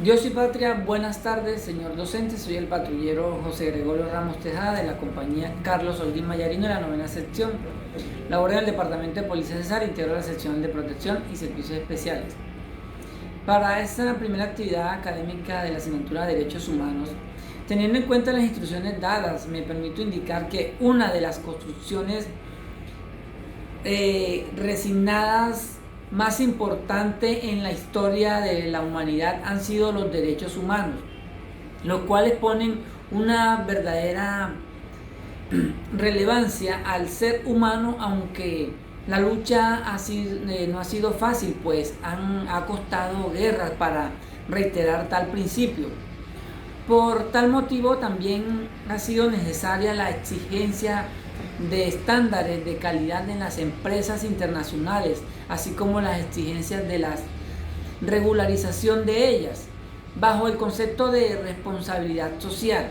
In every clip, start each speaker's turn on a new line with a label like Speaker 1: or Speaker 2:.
Speaker 1: Dios y patria, buenas tardes, señor docente. Soy el patrullero José Gregorio Ramos Tejada de la compañía Carlos Holguín Mayarino de la 9ª sección. Laboro en el Departamento de Policía Cesar, integro la sección de protección y servicios especiales. Para esta primera actividad académica de la asignatura de Derechos Humanos, teniendo en cuenta las instrucciones dadas, me permito indicar que una de las construcciones resignadas más importante en la historia de la humanidad han sido los derechos humanos, los cuales ponen una verdadera relevancia al ser humano, aunque la lucha no ha sido fácil, pues ha costado guerras para reiterar tal principio. Por tal motivo también ha sido necesaria la exigencia de estándares de calidad en las empresas internacionales, así como las exigencias de la regularización de ellas, bajo el concepto de responsabilidad social,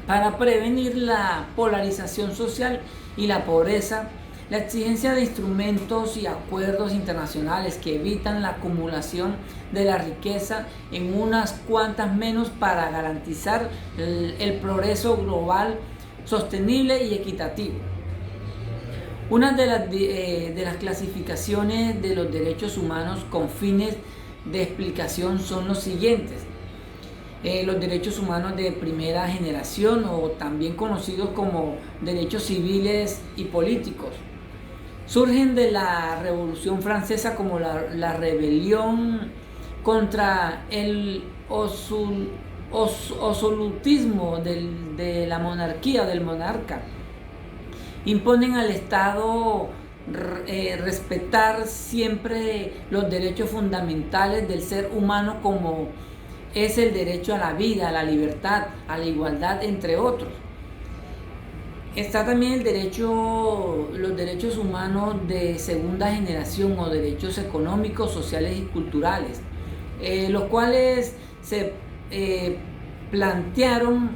Speaker 1: para prevenir la polarización social y la pobreza, la exigencia de instrumentos y acuerdos internacionales que evitan la acumulación de la riqueza en unas cuantas menos para garantizar el progreso global sostenible y equitativo. Una de las clasificaciones de los derechos humanos con fines de explicación son los siguientes. Los derechos humanos de primera generación, o también conocidos como derechos civiles y políticos, surgen de la Revolución Francesa como la rebelión contra el absolutismo de la monarquía o del monarca. Imponen al Estado respetar siempre los derechos fundamentales del ser humano, como es el derecho a la vida, a la libertad, a la igualdad, entre otros. Está también los derechos humanos de segunda generación o derechos económicos, sociales y culturales, los cuales se plantearon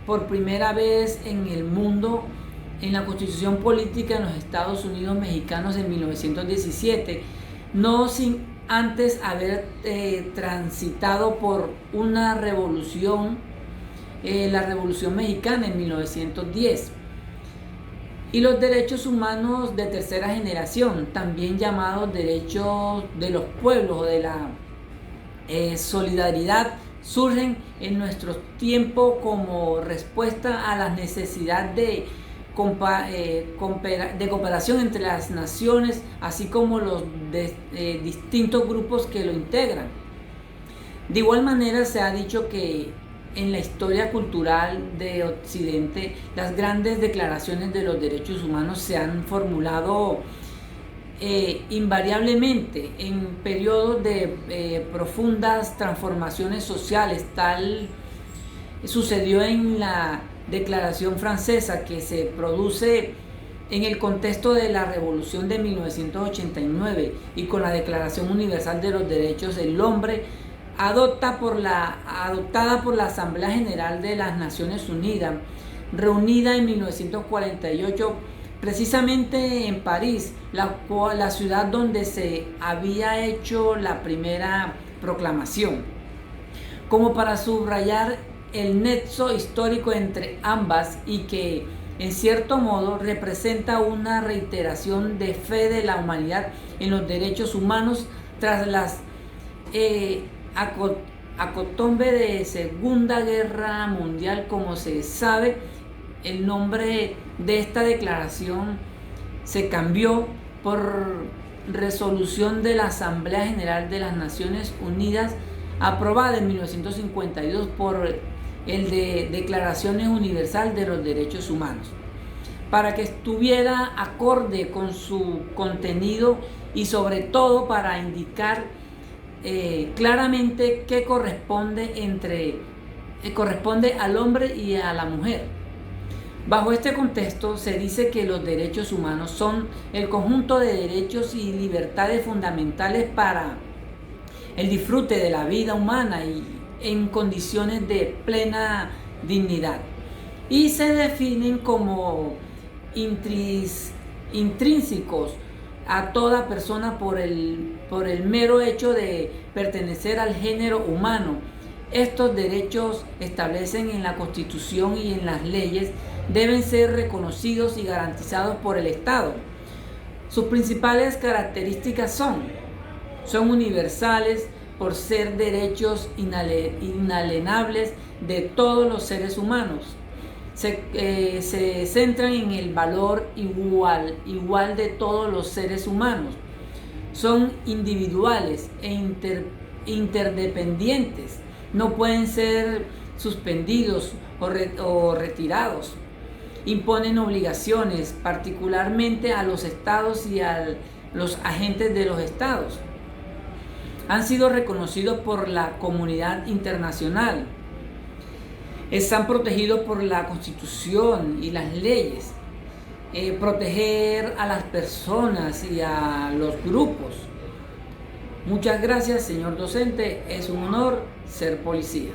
Speaker 1: por primera vez en el mundo en la Constitución Política en los Estados Unidos Mexicanos en 1917, no sin antes haber transitado por una revolución, la Revolución Mexicana en 1910. Y los derechos humanos de tercera generación, también llamados derechos de los pueblos o de la solidaridad, surgen en nuestro tiempo como respuesta a la necesidad de cooperación entre las naciones, así como los distintos grupos que lo integran. De igual manera, se ha dicho que en la historia cultural de Occidente, las grandes declaraciones de los derechos humanos se han formulado invariablemente en periodos de profundas transformaciones sociales. Tal sucedió en la Declaración Francesa, que se produce en el contexto de la Revolución de 1989, y con la Declaración Universal de los Derechos del Hombre, adoptada por la Asamblea General de las Naciones Unidas, reunida en 1948, precisamente en París, la ciudad donde se había hecho la primera proclamación, como para subrayar el nexo histórico entre ambas, y que en cierto modo representa una reiteración de fe de la humanidad en los derechos humanos tras las acotombe de Segunda Guerra Mundial. Como se sabe, el nombre de esta declaración se cambió por resolución de la Asamblea General de las Naciones Unidas, aprobada en 1952 por el de Declaraciones Universal de los Derechos Humanos, para que estuviera acorde con su contenido y sobre todo para indicar claramente qué corresponde al hombre y a la mujer. Bajo este contexto, se dice que los derechos humanos son el conjunto de derechos y libertades fundamentales para el disfrute de la vida humana y en condiciones de plena dignidad, y se definen como intrínsecos a toda persona por el mero hecho de pertenecer al género humano, Estos derechos establecen en la Constitución y en las leyes deben ser reconocidos y garantizados por el Estado. Sus principales características son universales por ser derechos inalienables de todos los seres humanos. Se centran en el valor igual de todos los seres humanos. Son individuales e interdependientes. No pueden ser suspendidos o retirados. Imponen obligaciones, particularmente a los estados y a los agentes de los estados. Han sido reconocidos por la comunidad internacional. Están protegidos por la Constitución y las leyes. Proteger a las personas y a los grupos. Muchas gracias, señor docente. Es un honor ser policía.